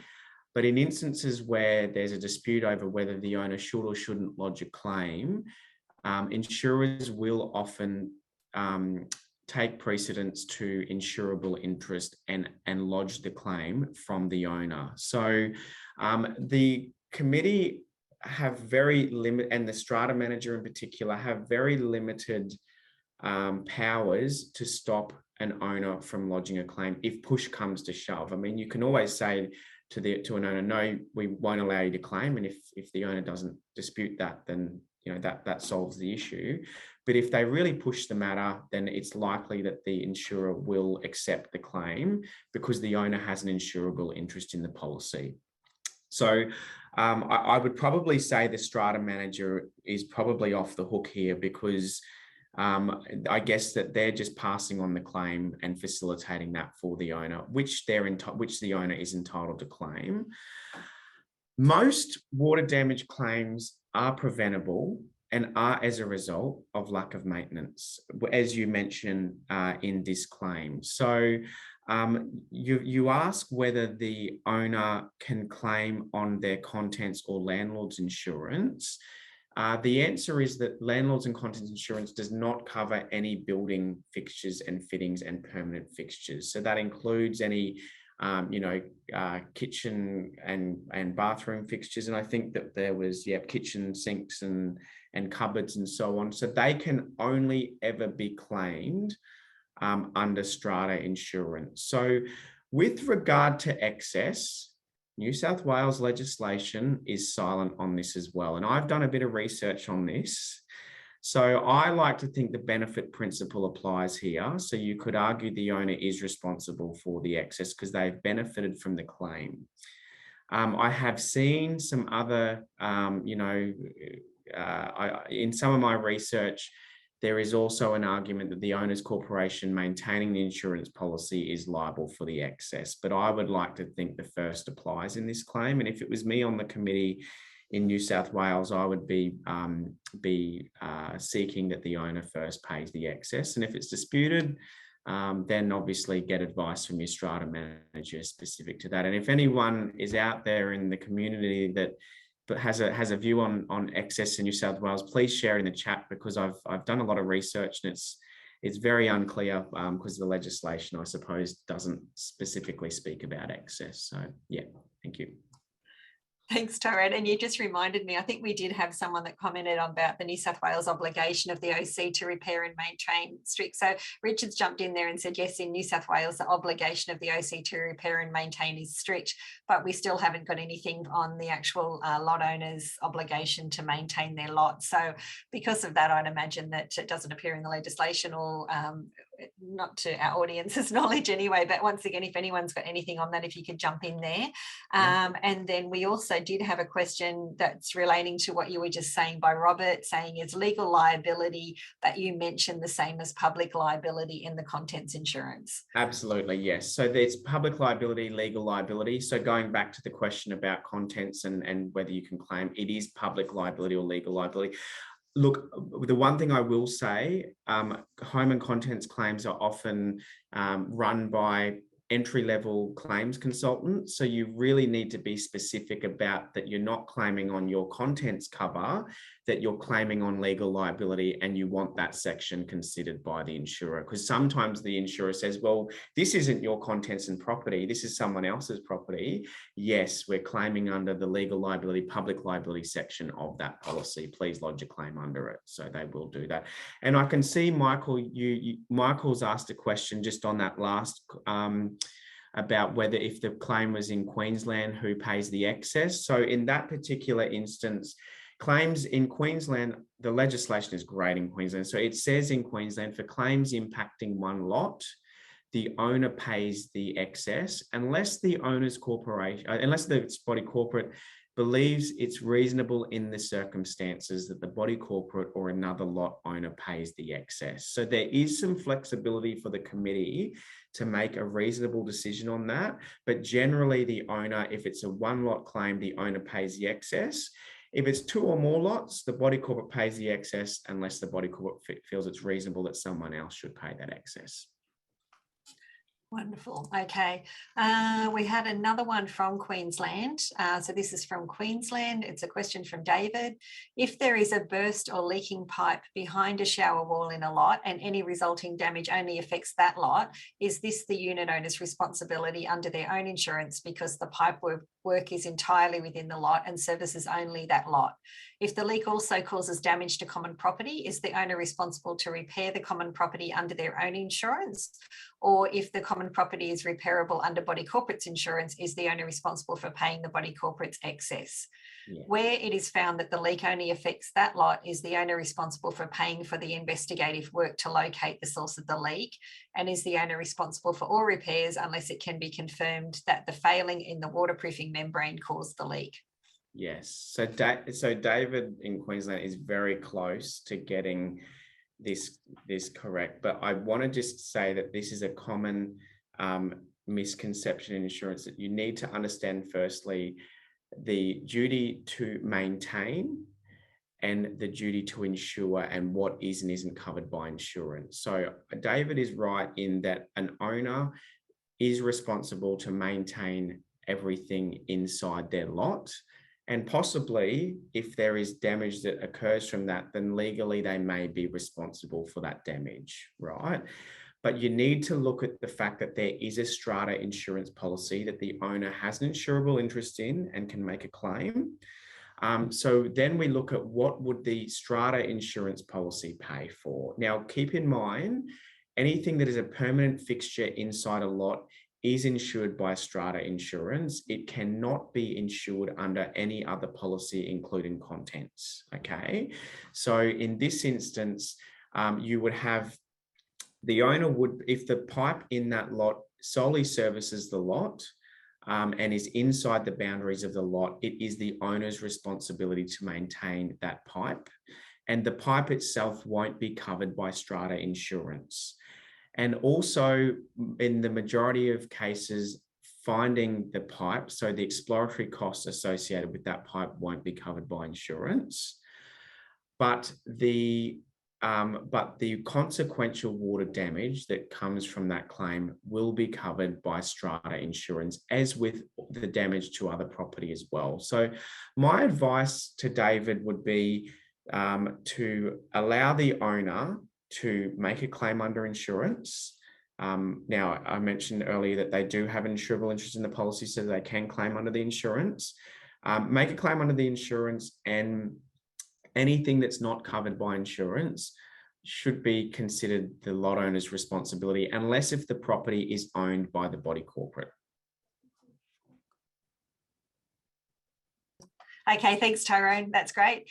but in instances where there's a dispute over whether the owner should or shouldn't lodge a claim, insurers will often take precedence to insurable interest and lodge the claim from the owner. So the committee have very limited, and the Strata manager in particular, have very limited powers to stop an owner from lodging a claim if push comes to shove. I mean, you can always say to an owner, no, we won't allow you to claim, and if the owner doesn't dispute that, then that solves the issue. But if they really push the matter, then it's likely that the insurer will accept the claim because the owner has an insurable interest in the policy. So I would probably say the Strata manager is probably off the hook here, because I guess that they're just passing on the claim and facilitating that for the owner, which the owner is entitled to claim. Most water damage claims are preventable and are as a result of lack of maintenance, as you mentioned in this claim. So you ask whether the owner can claim on their contents or landlord's insurance. The answer is that landlords and contents insurance does not cover any building fixtures and fittings and permanent fixtures. So that includes any, kitchen and bathroom fixtures. And I think that there was, kitchen sinks and cupboards and so on. So they can only ever be claimed under Strata insurance. So with regard to excess, New South Wales legislation is silent on this as well. And I've done a bit of research on this. So I like to think the benefit principle applies here. So you could argue the owner is responsible for the excess because they've benefited from the claim. I have seen some other, in some of my research, there is also an argument that the owner's corporation maintaining the insurance policy is liable for the excess. But I would like to think the first applies in this claim. And if it was me on the committee in New South Wales, I would be seeking that the owner first pays the excess. And if it's disputed, then obviously get advice from your Strata manager specific to that. And if anyone is out there in the community that has a view on excess in New South Wales, please share in the chat, because I've done a lot of research and it's very unclear because the legislation, I suppose, doesn't specifically speak about excess. So yeah, thank you. Thanks, Tyrone. And you just reminded me, I think we did have someone that commented on about the New South Wales obligation of the OC to repair and maintain strict. So Richard's jumped in there and said, yes, in New South Wales, the obligation of the OC to repair and maintain is strict, but we still haven't got anything on the actual lot owner's obligation to maintain their lot. So because of that, I'd imagine that it doesn't appear in the legislation, or not to our audience's knowledge anyway, but once again, if anyone's got anything on that, if you could jump in there. And then we also did have a question that's relating to what you were just saying by Robert, saying is legal liability that you mentioned the same as public liability in the contents insurance? Absolutely, yes. So there's public liability, legal liability. So going back to the question about contents and whether you can claim, it is public liability or legal liability. Look, the one thing I will say, home and contents claims are often run by entry-level claims consultants. So you really need to be specific about that you're not claiming on your contents cover, that you're claiming on legal liability, and you want that section considered by the insurer. Because sometimes the insurer says, well, this isn't your contents and property, this is someone else's property. Yes, we're claiming under the legal liability, public liability section of that policy. Please lodge a claim under it. So they will do that. And I can see, Michael, Michael's asked a question just on that last about whether if the claim was in Queensland, who pays the excess. So in that particular instance, claims in Queensland, the legislation is great in Queensland. So it says in Queensland, for claims impacting one lot, the owner pays the excess unless the owner's corporation, unless the body corporate believes it's reasonable in the circumstances that the body corporate or another lot owner pays the excess. So there is some flexibility for the committee to make a reasonable decision on that. But generally the owner, if it's a one lot claim, the owner pays the excess. If it's two or more lots, the body corporate pays the excess unless the body corporate feels it's reasonable that someone else should pay that excess. Wonderful. Okay. We had another one from Queensland. So this is from Queensland. It's a question from David. If there is a burst or leaking pipe behind a shower wall in a lot and any resulting damage only affects that lot, is this the unit owner's responsibility under their own insurance because the pipe work is entirely within the lot and services only that lot? If the leak also causes damage to common property, is the owner responsible to repair the common property under their own insurance? Or if the common property is repairable under body corporate's insurance, is the owner responsible for paying the body corporate's excess? Yeah. Where it is found that the leak only affects that lot, is the owner responsible for paying for the investigative work to locate the source of the leak? And is the owner responsible for all repairs unless it can be confirmed that the failing in the waterproofing membrane caused the leak? Yes. So David in Queensland is very close to getting this correct, but I want to just say that this is a common misconception in insurance, that you need to understand firstly the duty to maintain and the duty to insure, and what is and isn't covered by insurance. So David is right in that an owner is responsible to maintain everything inside their lot. And possibly, if there is damage that occurs from that, then legally they may be responsible for that damage, right? But you need to look at the fact that there is a strata insurance policy that the owner has an insurable interest in and can make a claim. So then we look at what would the strata insurance policy pay for. Now, keep in mind, anything that is a permanent fixture inside a lot is insured by strata insurance. It cannot be insured under any other policy, including contents, okay? So in this instance, you would have, the owner would, if the pipe in that lot solely services the lot and is inside the boundaries of the lot, it is the owner's responsibility to maintain that pipe. And the pipe itself won't be covered by strata insurance. And also, in the majority of cases, finding the pipe, so the exploratory costs associated with that pipe won't be covered by insurance. But the consequential water damage that comes from that claim will be covered by strata insurance, as with the damage to other property as well. So my advice to David would be to allow the owner to make a claim under insurance. Now, I mentioned earlier that they do have an insurable interest in the policy, so they can claim under the insurance. Make a claim under the insurance, and anything that's not covered by insurance should be considered the lot owner's responsibility, unless if the property is owned by the body corporate. Okay, thanks, Tyrone. That's great.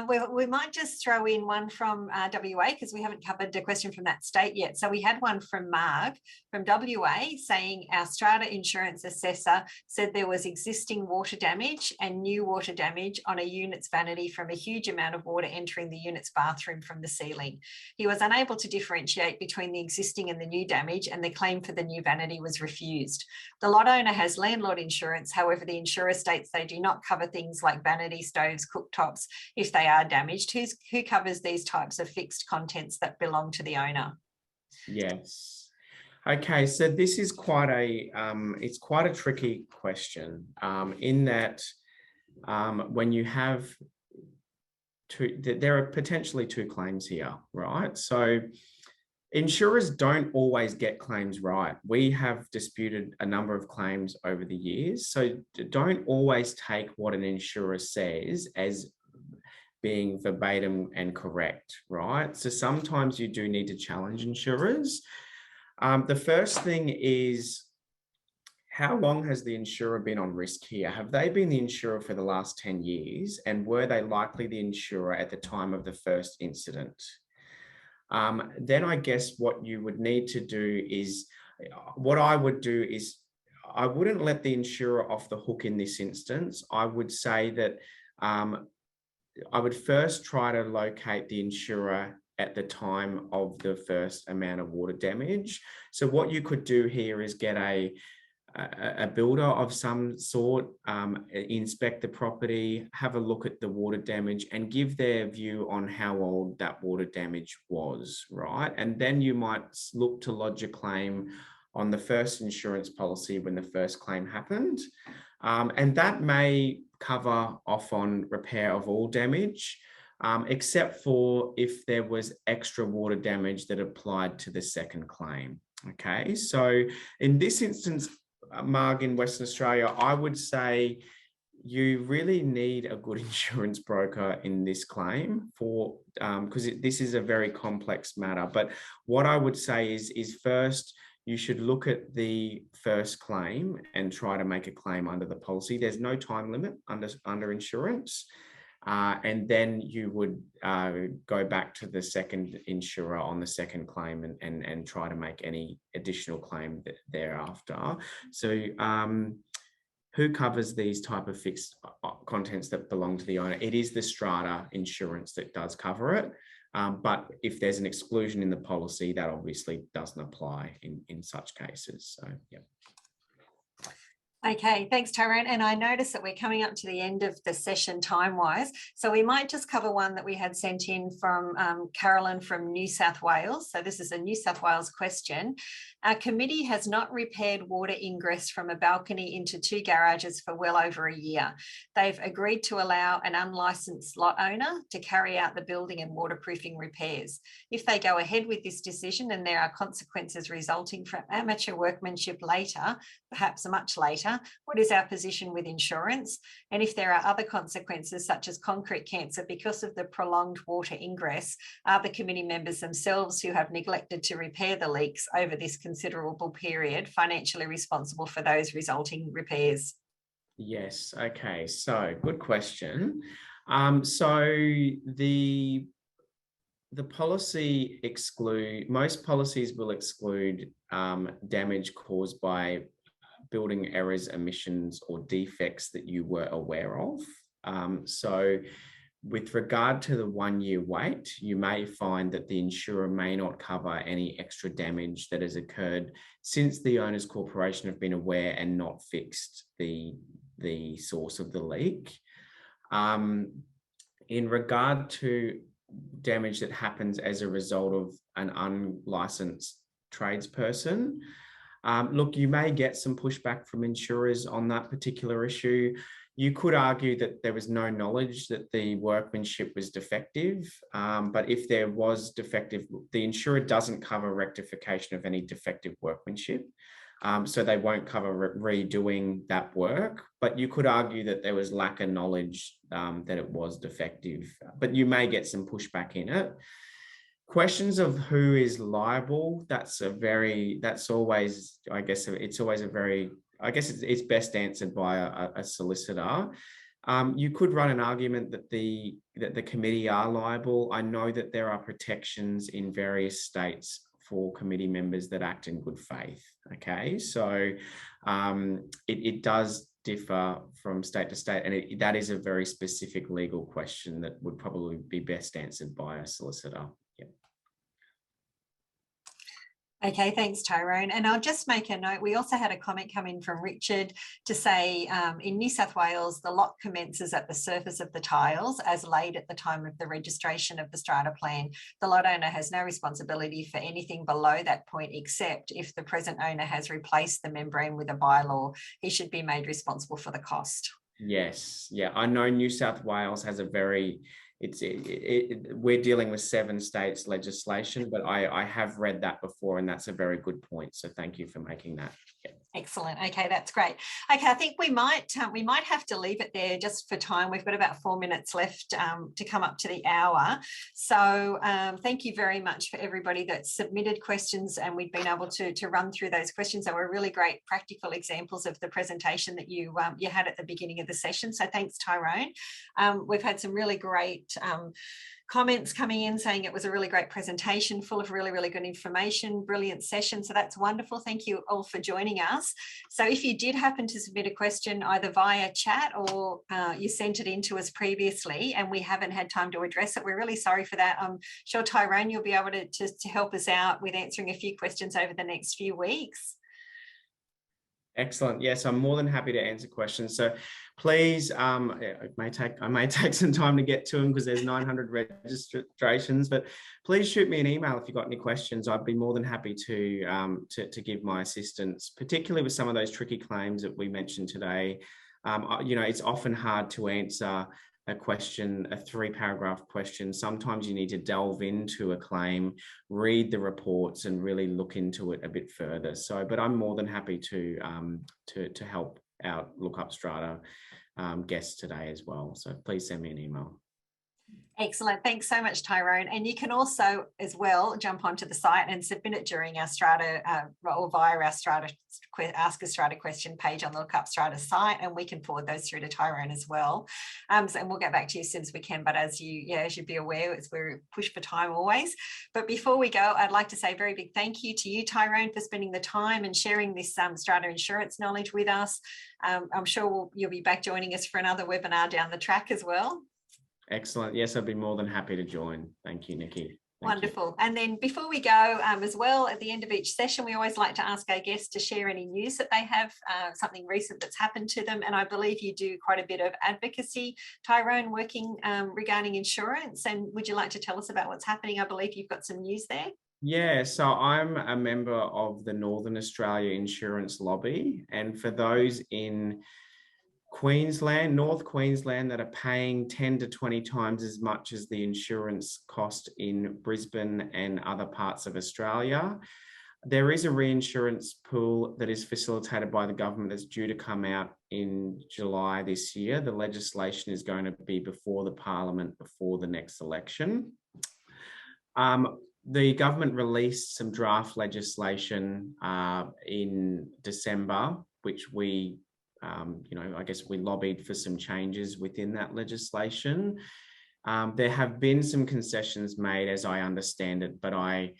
We might just throw in one from WA, because we haven't covered the question from that state yet. So we had one from Marg from WA saying our strata insurance assessor said there was existing water damage and new water damage on a unit's vanity from a huge amount of water entering the unit's bathroom from the ceiling. He was unable to differentiate between the existing and the new damage, and the claim for the new vanity was refused. The lot owner has landlord insurance. However, the insurer states they do not cover things like vanity, stoves, cooktops if they are damaged. Who covers these types of fixed contents that belong to the owner? Yes. Okay, so this is quite a it's quite a tricky question, in that when you have there are potentially two claims here, right? So insurers don't always get claims right. We have disputed a number of claims over the years. So don't always take what an insurer says as being verbatim and correct, right? So sometimes you do need to challenge insurers. The first thing is, how long has the insurer been on risk here? Have they been the insurer for the last 10 years? And were they likely the insurer at the time of the first incident? Then I guess what you would need to do is, what I would do is, I wouldn't let the insurer off the hook in this instance. I would say that I would first try to locate the insurer at the time of the first amount of water damage. So what you could do here is get a builder of some sort, inspect the property, have a look at the water damage, and give their view on how old that water damage was, right? And then you might look to lodge a claim on the first insurance policy when the first claim happened. And that may cover off on repair of all damage, except for if there was extra water damage that applied to the second claim. Okay, so in this instance, Marg, in Western Australia, I would say you really need a good insurance broker in this claim for because this is a very complex matter. But what I would say is first, you should look at the first claim and try to make a claim under the policy. There's no time limit under insurance. And then you would go back to the second insurer on the second claim and try to make any additional claim thereafter. So who covers these type of fixed contents that belong to the owner? It is the strata insurance that does cover it. But if there's an exclusion in the policy, that obviously doesn't apply in such cases. So, yeah. Okay, thanks, Tyrone. And I noticed that we're coming up to the end of the session time-wise, so we might just cover one that we had sent in from Carolyn from New South Wales. So this is a New South Wales question. Our committee has not repaired water ingress from a balcony into 2 garages for well over a year. They've agreed to allow an unlicensed lot owner to carry out the building and waterproofing repairs. If they go ahead with this decision and there are consequences resulting from amateur workmanship later, perhaps much later, what is our position with insurance? And if there are other consequences such as concrete cancer because of the prolonged water ingress, are the committee members themselves who have neglected to repair the leaks over this considerable period financially responsible for those resulting repairs? Yes. Okay. So good question. So the policy most policies will exclude damage caused by building errors, emissions, or defects that you were aware of. So with regard to the 1 year wait, you may find that the insurer may not cover any extra damage that has occurred since the owner's corporation have been aware and not fixed the source of the leak. In regard to damage that happens as a result of an unlicensed tradesperson, look, you may get some pushback from insurers on that particular issue. You could argue that there was no knowledge that the workmanship was defective, but if there was defective, the insurer doesn't cover rectification of any defective workmanship. So they won't cover redoing that work, but you could argue that there was lack of knowledge that it was defective, but you may get some pushback in it. Questions of who is liable, that's always, I guess, it's best answered by a solicitor. You could run an argument that the committee are liable. I know that there are protections in various states for committee members that act in good faith. Okay, so it does differ from state to state, and that is a very specific legal question that would probably be best answered by a solicitor. Yep. Okay, thanks, Tyrone. And I'll just make a note. We also had a comment come in from Richard to say in New South Wales, the lot commences at the surface of the tiles as laid at the time of the registration of the strata plan. The lot owner has no responsibility for anything below that point, except if the present owner has replaced the membrane with a bylaw, he should be made responsible for the cost. Yes, yeah, I know New South Wales has a very, we're dealing with 7 states legislation, but I have read that before, and that's a very good point. So thank you for making that. Yeah. Excellent. Okay, that's great. Okay, I think we might have to leave it there just for time. We've got about 4 minutes left to come up to the hour. So thank you very much for everybody that submitted questions, and we've been able to run through those questions. They were really great practical examples of the presentation that you had at the beginning of the session. So thanks, Tyrone. We've had some really great comments coming in saying it was a really great presentation full of really, really good information, brilliant session. So that's wonderful. Thank you all for joining us. So if you did happen to submit a question either via chat or you sent it in to us previously and we haven't had time to address it, we're really sorry for that. I'm sure, Tyrone, you'll be able to help us out with answering a few questions over the next few weeks. Excellent. Yes, I'm more than happy to answer questions. So please, I may take some time to get to them because there's 900 registrations, but please shoot me an email if you've got any questions. I'd be more than happy to give my assistance, particularly with some of those tricky claims that we mentioned today. It's often hard to answer a question, a 3-paragraph question. Sometimes you need to delve into a claim, read the reports, and really look into it a bit further. So, but I'm more than happy to help out LookUpStrata guests today as well. So please send me an email. Excellent. Thanks so much, Tyrone. And you can also as well jump onto the site and submit it during our Strata or via our Strata Ask a Strata question page on the LookUpStrata site, and we can forward those through to Tyrone as well. And we'll get back to you as soon as we can. But as you'd be aware, we're pushed for time always. But before we go, I'd like to say a very big thank you to you, Tyrone, for spending the time and sharing this Strata insurance knowledge with us. I'm sure you'll be back joining us for another webinar down the track as well. Excellent. Yes, I'd be more than happy to join. Thank you, Nikki. Wonderful. And then before we go as well, at the end of each session, we always like to ask our guests to share any news that they have, something recent that's happened to them. And I believe you do quite a bit of advocacy, Tyrone, working regarding insurance. And would you like to tell us about what's happening? I believe you've got some news there. Yeah, so I'm a member of the Northern Australia Insurance Lobby. And for those in Queensland, North Queensland, that are paying 10 to 20 times as much as the insurance cost in Brisbane and other parts of Australia, there is a reinsurance pool that is facilitated by the government that's due to come out in July this year. The legislation is going to be before the Parliament before the next election. The government released some draft legislation in December, which we I guess we lobbied for some changes within that legislation. There have been some concessions made, as I understand it, but I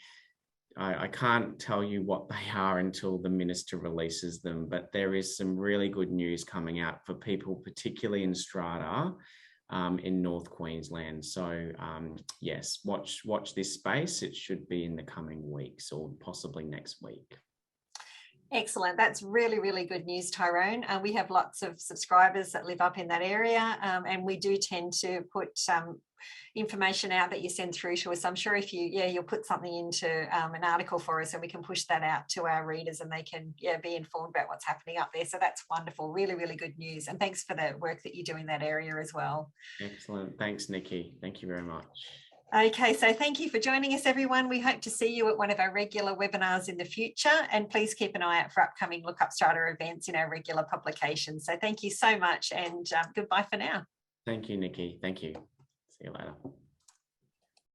can't tell you what they are until the minister releases them. But there is some really good news coming out for people, particularly in Strata, in North Queensland. So yes, watch this space. It should be in the coming weeks or possibly next week. Excellent. That's really, really good news, Tyrone. We have lots of subscribers that live up in that area, and we do tend to put some information out that you send through to us. I'm sure if you'll put something into an article for us and we can push that out to our readers and they can be informed about what's happening up there. So that's wonderful. Really, really good news. And thanks for the work that you do in that area as well. Excellent. Thanks, Nikki. Thank you very much. Okay, so thank you for joining us, everyone. We hope to see you at one of our regular webinars in the future, and please keep an eye out for upcoming LookUpStrata events in our regular publications. So thank you so much, and goodbye for now. Thank you, Nikki. Thank you. See you later.